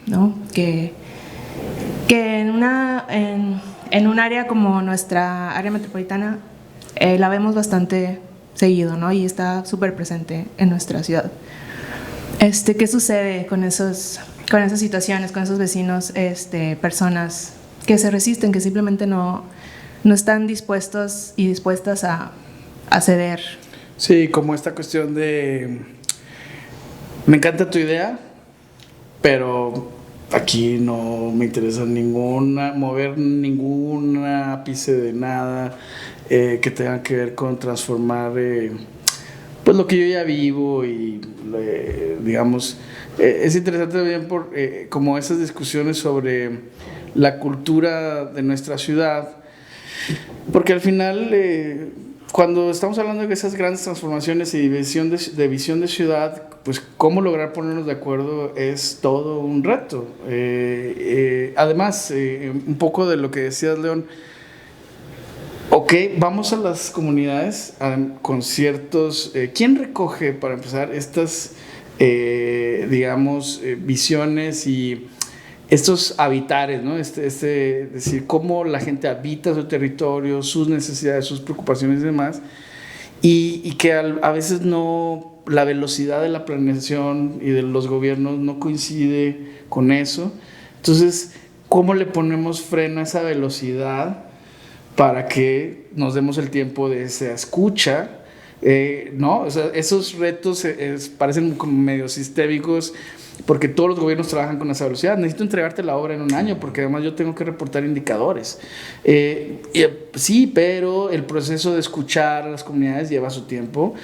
¿no? Que en un área como nuestra área metropolitana la vemos bastante seguido, ¿no? Y está súper presente en nuestra ciudad. ¿Qué sucede con esas situaciones, con esos vecinos, personas que se resisten, que simplemente no están dispuestos y dispuestas a ceder? Sí, como esta cuestión de, me encanta tu idea, pero aquí no me interesa mover ningún ápice de nada que tenga que ver con transformar pues lo que yo ya vivo y digamos, es interesante también por como esas discusiones sobre la cultura de nuestra ciudad, porque al final cuando estamos hablando de esas grandes transformaciones y visión de ciudad, pues cómo lograr ponernos de acuerdo es todo un reto. Además, un poco de lo que decías, León, ok, vamos a las comunidades con ciertos... ¿quién recoge, para empezar, estas, digamos, visiones y estos habitares, ¿no? Es decir, cómo la gente habita su territorio, sus necesidades, sus preocupaciones y demás, y que a veces no, la velocidad de la planeación y de los gobiernos no coincide con eso. Entonces, ¿cómo le ponemos freno a esa velocidad para que nos demos el tiempo de esa escucha? ¿No? O sea, esos retos parecen como medio sistémicos, porque todos los gobiernos trabajan con esa velocidad. Necesito entregarte la obra en un año, porque además yo tengo que reportar indicadores. Sí, pero el proceso de escuchar a las comunidades lleva su tiempo.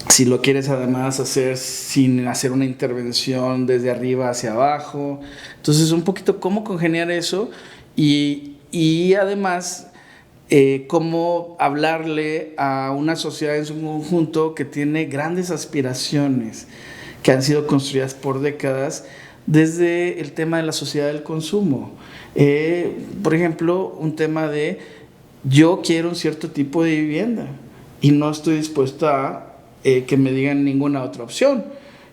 Si lo quieres además hacer sin hacer una intervención desde arriba hacia abajo. Entonces, un poquito cómo congeniar eso y además cómo hablarle a una sociedad en su conjunto que tiene grandes aspiraciones que han sido construidas por décadas desde el tema de la sociedad del consumo. Por ejemplo, un tema de yo quiero un cierto tipo de vivienda y no estoy dispuesto a que me digan ninguna otra opción.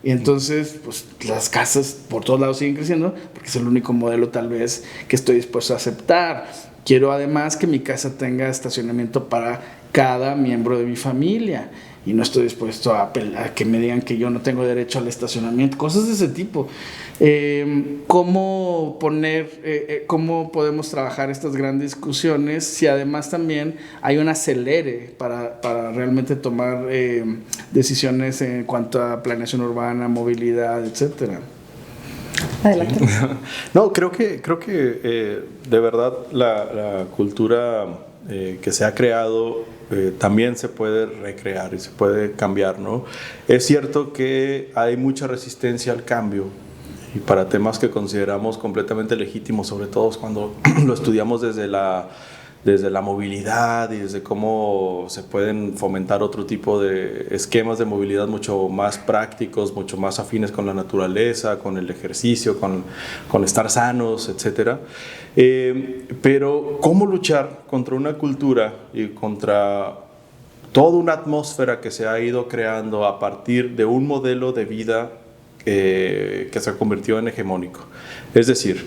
Y entonces, pues las casas por todos lados siguen creciendo porque es el único modelo tal vez que estoy dispuesto a aceptar. Quiero además que mi casa tenga estacionamiento para cada miembro de mi familia y no estoy dispuesto a que me digan que yo no tengo derecho al estacionamiento, cosas de ese tipo. ¿Cómo podemos trabajar estas grandes discusiones si además también hay un acelere para realmente tomar decisiones en cuanto a planeación urbana, movilidad, etcétera? Adelante. No, creo que de verdad la cultura que se ha creado también se puede recrear y se puede cambiar, ¿no? Es cierto que hay mucha resistencia al cambio y para temas que consideramos completamente legítimos, sobre todo cuando lo estudiamos desde la movilidad y desde cómo se pueden fomentar otro tipo de esquemas de movilidad mucho más prácticos, mucho más afines con la naturaleza, con el ejercicio, con estar sanos, etc. Pero ¿cómo luchar contra una cultura y contra toda una atmósfera que se ha ido creando a partir de un modelo de vida que se convirtió en hegemónico? Es decir,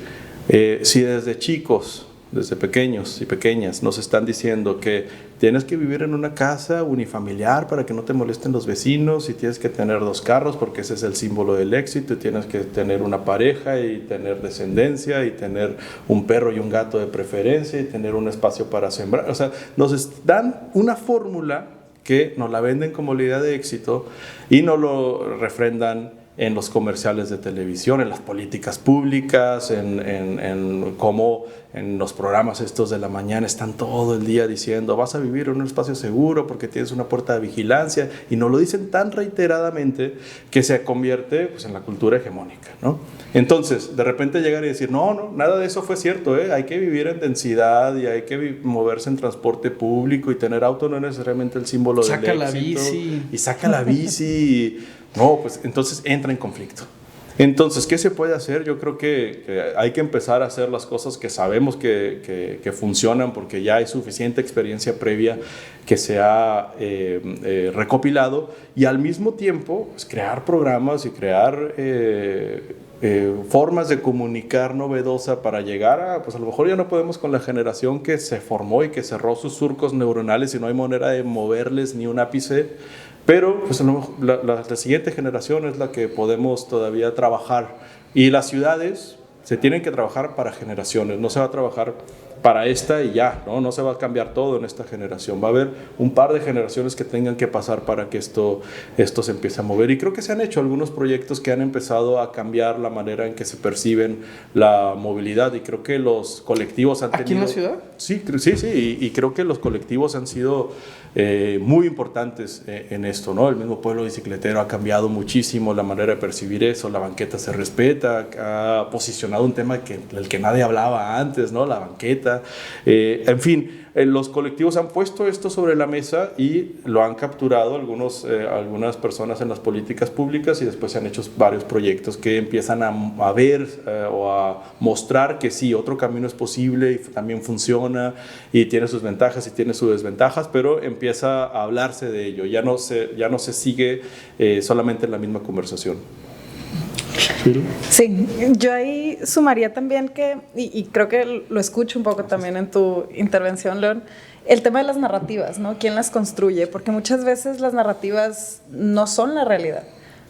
si desde chicos, desde pequeños y pequeñas nos están diciendo que tienes que vivir en una casa unifamiliar para que no te molesten los vecinos y tienes que tener 2 carros porque ese es el símbolo del éxito y tienes que tener una pareja y tener descendencia y tener un perro y un gato de preferencia y tener un espacio para sembrar, o sea, nos dan una fórmula que nos la venden como la idea de éxito y nos lo refrendan en los comerciales de televisión, en las políticas públicas, en cómo en los programas estos de la mañana están todo el día diciendo vas a vivir en un espacio seguro porque tienes una puerta de vigilancia, y nos lo dicen tan reiteradamente que se convierte pues en la cultura hegemónica, ¿no? Entonces, de repente llegar y decir, no, nada de eso fue cierto, hay que vivir en densidad y hay que moverse en transporte público y tener auto no es necesariamente el símbolo del éxito. Saca la bici. Y saca la bici. No, pues entonces entra en conflicto. Entonces, ¿qué se puede hacer? Yo creo que hay que empezar a hacer las cosas que sabemos que funcionan, porque ya hay suficiente experiencia previa que se ha recopilado, y al mismo tiempo pues, crear programas y crear formas de comunicar novedosa para llegar a, pues a lo mejor ya no podemos con la generación que se formó y que cerró sus surcos neuronales y no hay manera de moverles ni un ápice, pero pues la siguiente generación es la que podemos todavía trabajar, y las ciudades se tienen que trabajar para generaciones, no se va a trabajar para esta y ya, no se va a cambiar todo en esta generación, va a haber un par de generaciones que tengan que pasar para que esto se empiece a mover, y creo que se han hecho algunos proyectos que han empezado a cambiar la manera en que se perciben la movilidad, y creo que los colectivos han tenido... ¿Aquí en la ciudad? Sí, y creo que los colectivos han sido muy importantes en esto, ¿no? El mismo pueblo bicicletero ha cambiado muchísimo la manera de percibir eso, la banqueta se respeta, ha posicionado un tema del que nadie hablaba antes, ¿no? La banqueta, en fin, los colectivos han puesto esto sobre la mesa y lo han capturado algunas personas en las políticas públicas, y después se han hecho varios proyectos que empiezan a ver o a mostrar que sí, otro camino es posible y también funciona y tiene sus ventajas y tiene sus desventajas, pero empieza a hablarse de ello, ya no se sigue solamente en la misma conversación. Sí, yo ahí sumaría también que, y creo que lo escucho un poco también en tu intervención, León, el tema de las narrativas, ¿no? ¿Quién las construye? Porque muchas veces las narrativas no son la realidad,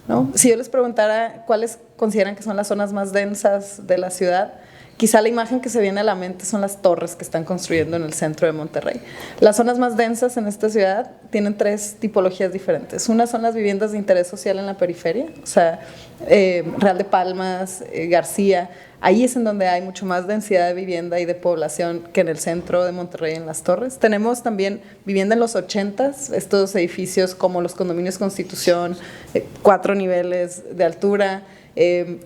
¿no? Si yo les preguntara cuáles consideran que son las zonas más densas de la ciudad, quizá la imagen que se viene a la mente son las torres que están construyendo en el centro de Monterrey. Las zonas más densas en esta ciudad tienen 3 tipologías diferentes. Una son las viviendas de interés social en la periferia, o sea, Real de Palmas, García. Ahí es en donde hay mucho más densidad de vivienda y de población que en el centro de Monterrey, en las torres. Tenemos también vivienda en los 80s, estos edificios como los condominios Constitución, 4 niveles de altura.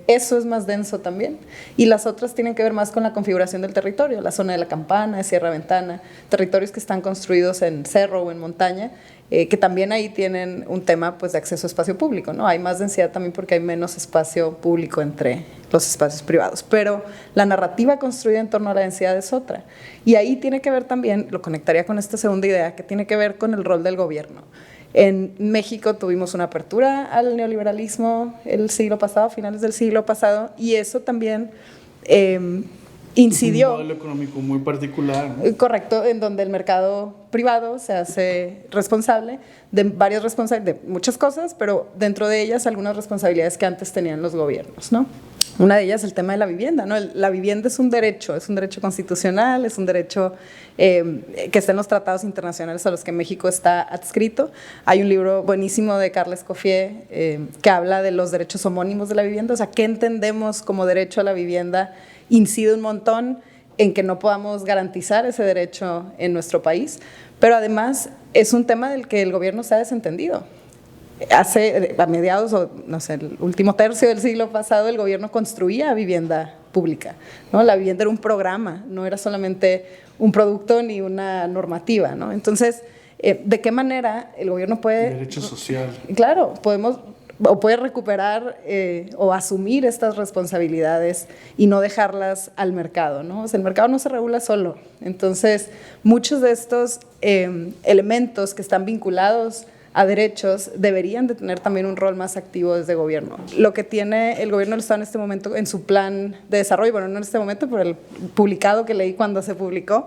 Eso es más denso también, y las otras tienen que ver más con la configuración del territorio, la zona de la Campana, de Sierra Ventana, territorios que están construidos en cerro o en montaña, que también ahí tienen un tema pues, de acceso a espacio público, ¿no? Hay más densidad también porque hay menos espacio público entre los espacios privados, pero la narrativa construida en torno a la densidad es otra, y ahí tiene que ver también, lo conectaría con esta segunda idea, que tiene que ver con el rol del gobierno. En México tuvimos una apertura al neoliberalismo el siglo pasado, finales del siglo pasado, y eso también incidió. Un modelo económico muy particular, ¿no? Correcto, en donde el mercado privado se hace responsable de de muchas cosas, pero dentro de ellas algunas responsabilidades que antes tenían los gobiernos, ¿no? Una de ellas el tema de la vivienda, ¿no? La vivienda es un derecho constitucional, es un derecho que está en los tratados internacionales a los que México está adscrito. Hay un libro buenísimo de Carles Escoffier que habla de los derechos homónimos de la vivienda, o sea, ¿qué entendemos como derecho a la vivienda? Incide un montón en que no podamos garantizar ese derecho en nuestro país, pero además es un tema del que el gobierno se ha desentendido. A mediados, o no sé, el último tercio del siglo pasado, el gobierno construía vivienda pública, ¿no? La vivienda era un programa, no era solamente un producto ni una normativa, ¿no? Entonces, ¿de qué manera el gobierno puede… Derecho social. Claro, puede recuperar o asumir estas responsabilidades y no dejarlas al mercado, ¿no? O sea, el mercado no se regula solo. Entonces, muchos de estos elementos que están vinculados a derechos deberían de tener también un rol más activo desde gobierno. Lo que tiene el gobierno del Estado en este momento en su plan de desarrollo, bueno, no en este momento, pero el publicado que leí cuando se publicó,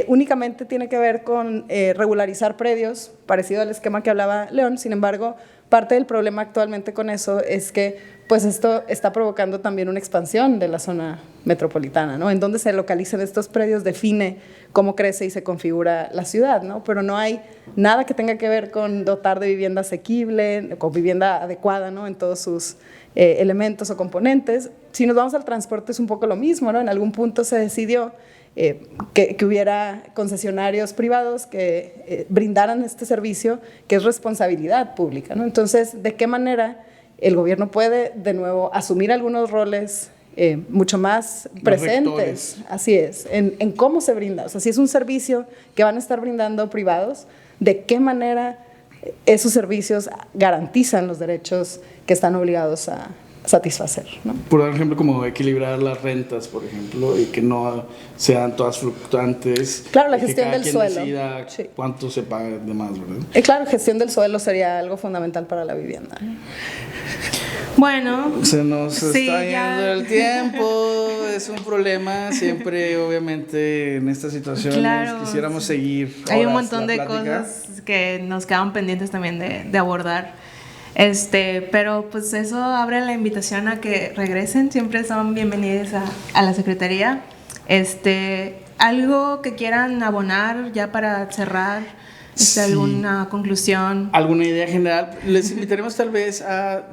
únicamente tiene que ver con regularizar predios, parecido al esquema que hablaba León. Sin embargo, parte del problema actualmente con eso es que pues esto está provocando también una expansión de la zona metropolitana, ¿no? En donde se localizan estos predios define cómo crece y se configura la ciudad, ¿no? Pero no hay nada que tenga que ver con dotar de vivienda asequible, con vivienda adecuada, ¿no? En todos sus elementos o componentes. Si nos vamos al transporte es un poco lo mismo, ¿no? En algún punto se decidió que hubiera concesionarios privados que brindaran este servicio que es responsabilidad pública, ¿no? Entonces, ¿de qué manera el gobierno puede de nuevo asumir algunos roles mucho más presentes? Así es, en cómo se brinda. O sea, si es un servicio que van a estar brindando privados, ¿de qué manera esos servicios garantizan los derechos que están obligados a satisfacer, ¿no? Por ejemplo, como equilibrar las rentas, por ejemplo, y que no sean todas fluctuantes. Claro, la que gestión cada del quien suelo. decida Sí. cuánto se paga de más, ¿verdad? Claro, gestión del suelo sería algo fundamental para la vivienda, ¿no? Bueno, Se nos sí, está ya. yendo el tiempo, es un problema siempre, obviamente, en estas situaciones. Claro, Quisiéramos seguir hay un horas montón la de plática. cosas que nos quedan pendientes también de abordar. Pero pues eso abre la invitación a que regresen, siempre son bienvenidos a la Secretaría. Algo que quieran abonar ya para cerrar, Sí. alguna conclusión. ¿Alguna idea general? Les invitaremos tal vez a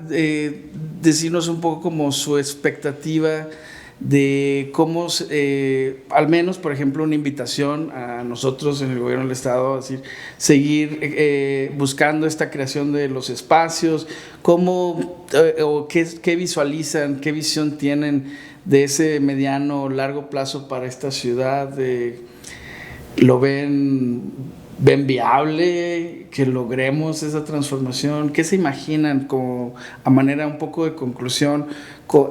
decirnos un poco como su expectativa de cómo, al menos, por ejemplo, una invitación a nosotros en el gobierno del Estado, es decir, seguir buscando esta creación de los espacios, cómo o qué visualizan, qué visión tienen de ese mediano o largo plazo para esta ciudad. ¿Lo ven viable que logremos esa transformación? ¿Qué se imaginan como a manera un poco de conclusión,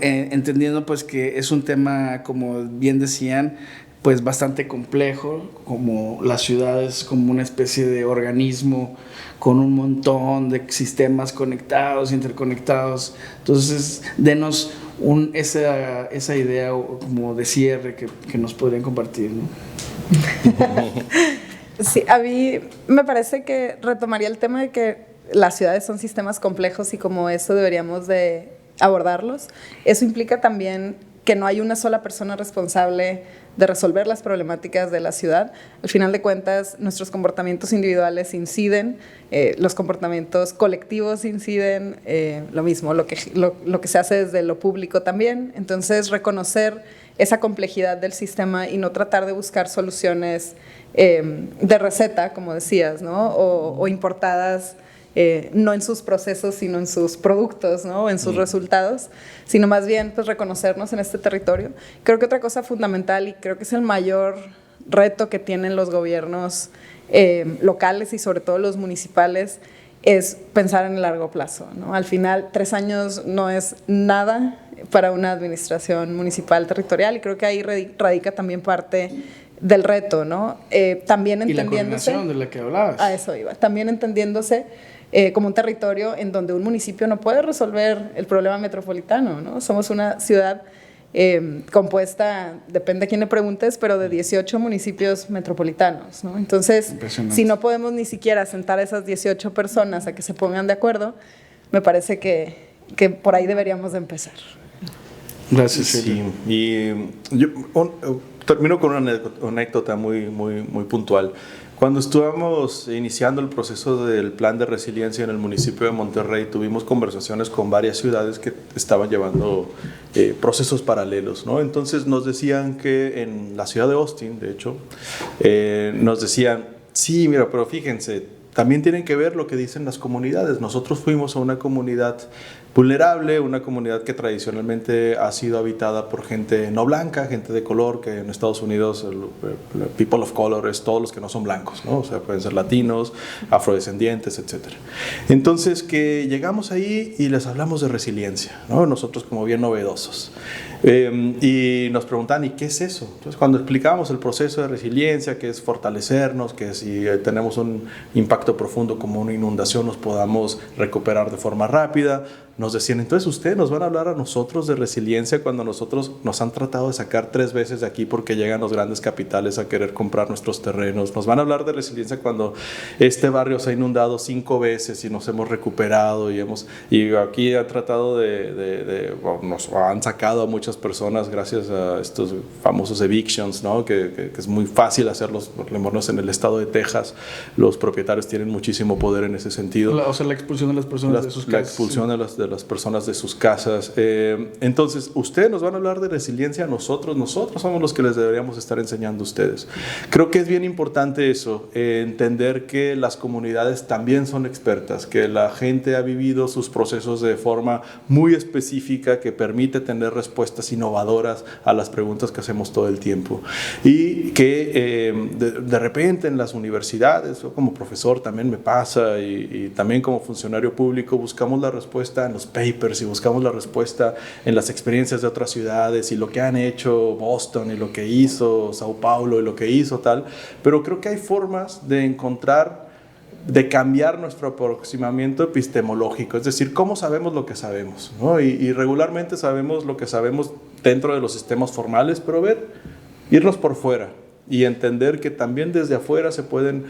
entendiendo pues que es un tema, como bien decían, pues bastante complejo, como la ciudad es como una especie de organismo con un montón de sistemas conectados, interconectados? Entonces, denos esa idea como de cierre que nos podrían compartir, ¿no? Sí, a mí me parece que retomaría el tema de que las ciudades son sistemas complejos y como eso deberíamos de abordarlos. Eso implica también que no hay una sola persona responsable de resolver las problemáticas de la ciudad. Al final de cuentas, nuestros comportamientos individuales inciden, los comportamientos colectivos inciden, lo mismo, lo que se hace desde lo público también. Entonces, reconocer esa complejidad del sistema y no tratar de buscar soluciones de receta, como decías, ¿no? O importadas, no en sus procesos, sino en sus productos, ¿no? O en sus resultados, sino más bien pues, reconocernos en este territorio. Creo que otra cosa fundamental, y creo que es el mayor reto que tienen los gobiernos locales y sobre todo los municipales, es pensar en el largo plazo, ¿no? Al final, 3 años no es nada para una administración municipal territorial, y creo que ahí radica también parte del reto, ¿no? También entendiéndose... Y la coordinación de la que hablabas. A eso iba. También entendiéndose como un territorio en donde un municipio no puede resolver el problema metropolitano, ¿no? Somos una ciudad compuesta, depende a quién le preguntes, pero de 18 municipios metropolitanos, ¿no? Entonces, si no podemos ni siquiera sentar a esas 18 personas a que se pongan de acuerdo, me parece que por ahí deberíamos de empezar. Gracias. Sí, y yo termino con una anécdota muy puntual. Cuando estábamos iniciando el proceso del plan de resiliencia en el municipio de Monterrey, tuvimos conversaciones con varias ciudades que estaban llevando procesos paralelos, ¿no? Entonces nos decían que en la ciudad de Austin, de hecho, nos decían, sí, mira, pero fíjense, también tienen que ver lo que dicen las comunidades. Nosotros fuimos a una comunidad vulnerable, una comunidad que tradicionalmente ha sido habitada por gente no blanca, gente de color, que en Estados Unidos, people of color es todos los que no son blancos, ¿no? O sea, pueden ser latinos, afrodescendientes, etc. Entonces, que llegamos ahí y les hablamos de resiliencia, ¿no? Nosotros como bien novedosos. Y nos preguntan, ¿y qué es eso? Entonces, cuando explicábamos el proceso de resiliencia, que es fortalecernos, que si tenemos un impacto profundo como una inundación nos podamos recuperar de forma rápida, nos decían, entonces ustedes nos van a hablar a nosotros de resiliencia cuando nosotros nos han tratado de sacar 3 veces de aquí porque llegan los grandes capitales a querer comprar nuestros terrenos. Nos van a hablar de resiliencia cuando este barrio se ha inundado 5 veces y nos hemos recuperado y aquí ha tratado nos han sacado a muchas personas gracias a estos famosos evictions, ¿no? que es muy fácil hacerlos, por lo menos en el estado de Texas, los propietarios tienen muchísimo poder en ese sentido. O sea, la expulsión de las personas de sus casas. La expulsión de las personas de sus casas. Entonces, ustedes nos van a hablar de resiliencia a nosotros somos los que les deberíamos estar enseñando a ustedes. Creo que es bien importante eso, entender que las comunidades también son expertas, que la gente ha vivido sus procesos de forma muy específica que permite tener respuestas innovadoras a las preguntas que hacemos todo el tiempo. Y que de repente en las universidades, yo como profesor también me pasa y también como funcionario público buscamos la respuesta en los papers y buscamos la respuesta en las experiencias de otras ciudades y lo que han hecho Boston y lo que hizo Sao Paulo y lo que hizo tal, pero creo que hay formas de encontrar, de cambiar nuestro aproximamiento epistemológico, es decir, cómo sabemos lo que sabemos, ¿no? Y regularmente sabemos lo que sabemos dentro de los sistemas formales, pero irnos por fuera y entender que también desde afuera se pueden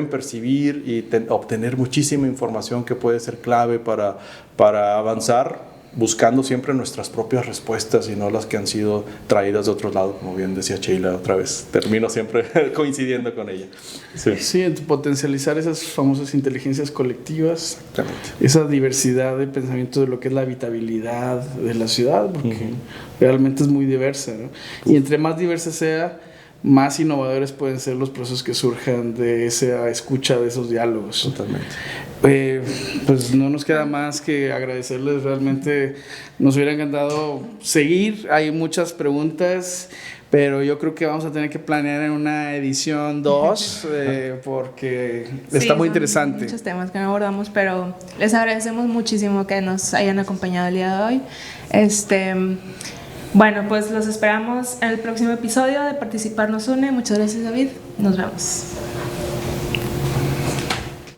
percibir y obtener muchísima información que puede ser clave para avanzar, buscando siempre nuestras propias respuestas y no las que han sido traídas de otro lado, como bien decía Sheila otra vez. Termino siempre coincidiendo con ella. Sí, potencializar esas famosas inteligencias colectivas, Exactamente. esa diversidad de pensamiento de lo que es la habitabilidad de la ciudad, porque realmente es muy diversa, ¿no? Y entre más diversa sea, más innovadores pueden ser los procesos que surjan de esa escucha, de esos diálogos. Totalmente. Pues no nos queda más que agradecerles, realmente nos hubiera encantado seguir, hay muchas preguntas, pero yo creo que vamos a tener que planear en una edición 2 porque está muy interesante. Muchos temas que no abordamos, pero les agradecemos muchísimo que nos hayan acompañado el día de hoy. Bueno, pues los esperamos en el próximo episodio de Participar nos une. Muchas gracias, David. Nos vemos.